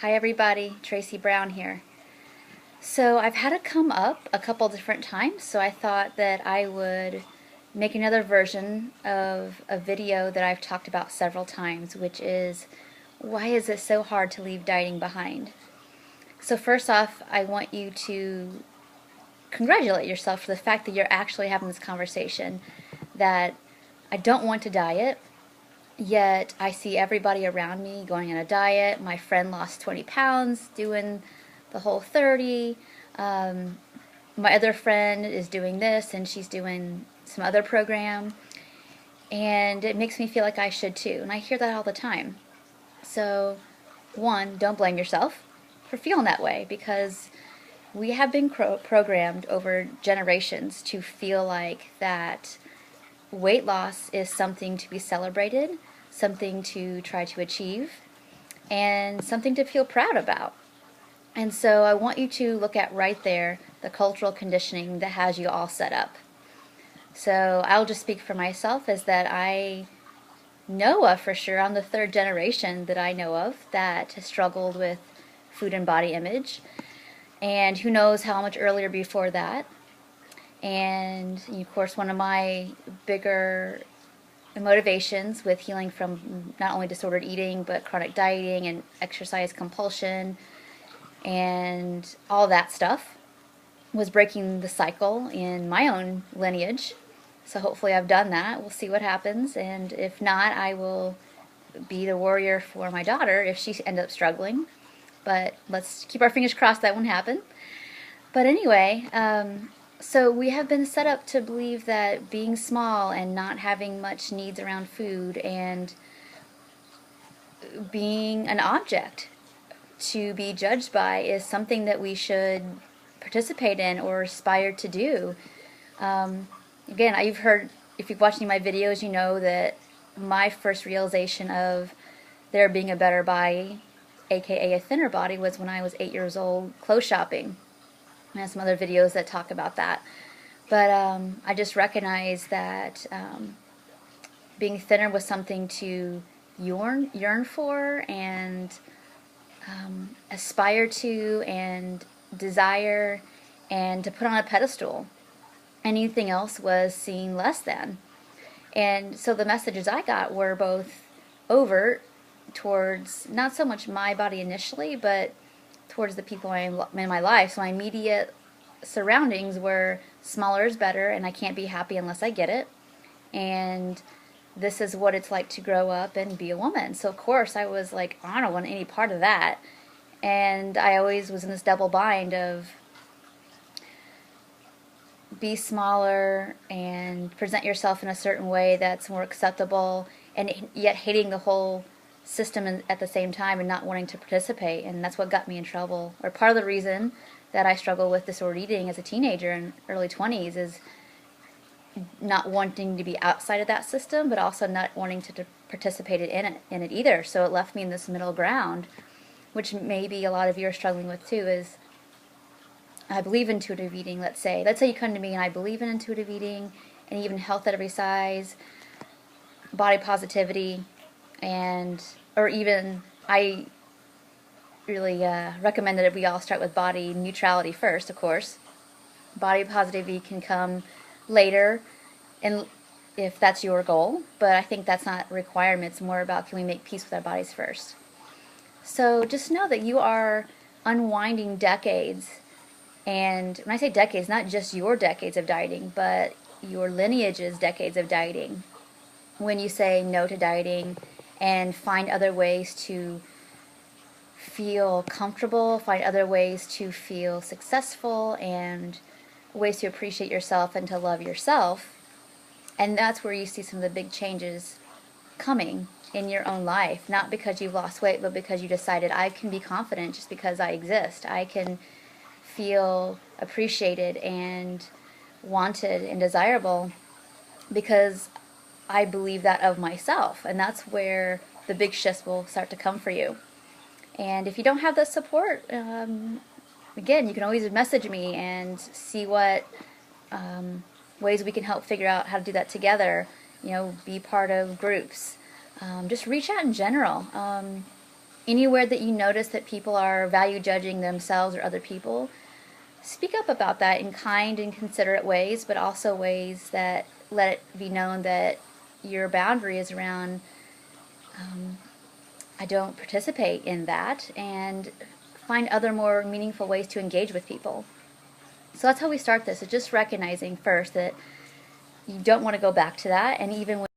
Hi everybody, Tracy Brown here. So I've had it come up a couple different times, so I thought that I would make another version of a video that I've talked about several times, which is why is it so hard to leave dieting behind? So first off, I want you to congratulate yourself for the fact that you're actually having this conversation, that I don't want to diet. Yet I see everybody around me going on a diet. My friend lost 20 pounds doing the whole 30. My other friend is doing this and she's doing some other program. And it makes me feel like I should too. And I hear that all the time. So, one, don't blame yourself for feeling that way, because we have been programmed over generations to feel like that weight loss is something to be celebrated, something to try to achieve, and something to feel proud about. And so I want you to look at right there the cultural conditioning that has you all set up. So I'll just speak for myself, is that I know of for sure, I'm the third generation that I know of that has struggled with food and body image, and who knows how much earlier before that. And of course, one of my bigger motivations with healing from not only disordered eating but chronic dieting and exercise compulsion and all that stuff was breaking the cycle in my own lineage. So hopefully I've done that. We'll see what happens, and if not, I will be the warrior for my daughter if she ends up struggling. But let's keep our fingers crossed that won't happen. But anyway, so we have been set up to believe that being small and not having much needs around food and being an object to be judged by is something that we should participate in or aspire to do. Again, you've heard, if you've watched any of my videos, you know that my first realization of there being a better body, aka a thinner body, was when I was 8 years old clothes shopping. I have some other videos that talk about that. But I just recognized that being thinner was something to yearn for and aspire to and desire and to put on a pedestal. Anything else was seen less than. And so the messages I got were both overt towards not so much my body initially, but towards the people in my life. So my immediate surroundings were smaller is better, and I can't be happy unless I get it. And this is what it's like to grow up and be a woman. So of course I was like, I don't want any part of that. And I always was in this double bind of be smaller and present yourself in a certain way that's more acceptable, and yet hating the whole system at the same time and not wanting to participate. And that's what got me in trouble, or part of the reason that I struggled with disordered eating as a teenager and early 20s, is not wanting to be outside of that system, but also not wanting to participate in it either. So it left me in this middle ground, which maybe a lot of you are struggling with too. Is I believe intuitive eating, let's say you come to me and I believe in intuitive eating and even health at every size, body positivity, and or even I really recommend that we all start with body neutrality first, of course. Body positivity can come later, and if that's your goal, but I think that's not a requirement. It's more about, can we make peace with our bodies first? So just know that you are unwinding decades. And when I say decades, not just your decades of dieting, but your lineage's decades of dieting. When you say no to dieting and find other ways to feel comfortable, find other ways to feel successful, and ways to appreciate yourself and to love yourself. And that's where you see some of the big changes coming in your own life. Not because you've lost weight, but because you decided, I can be confident just because I exist. I can feel appreciated and wanted and desirable because I believe that of myself. And that's where the big shifts will start to come for you. And if you don't have the support, again, you can always message me and see what ways we can help figure out how to do that together. Be part of groups. Just reach out in general. Anywhere that you notice that people are value judging themselves or other people, speak up about that in kind and considerate ways, but also ways that let it be known that your boundary is around, I don't participate in that, and find other more meaningful ways to engage with people. So that's how we start this. It's just recognizing first that you don't want to go back to that, and even when